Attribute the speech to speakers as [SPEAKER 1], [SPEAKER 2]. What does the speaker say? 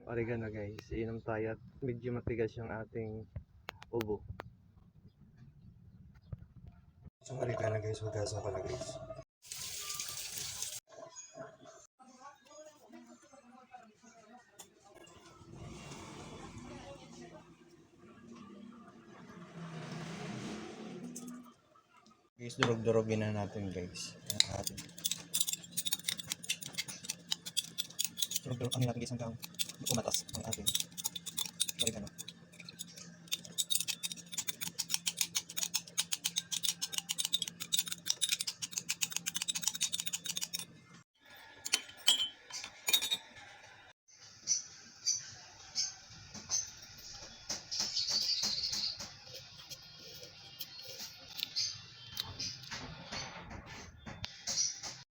[SPEAKER 1] oregano guys. Inom tayo at medyo matigas yung ating ubo. So oregano guys, hugasan ko na guys. Guys, durog-durogin na natin guys. Durog-durog natin guys hanggang umatas ang ating oregano.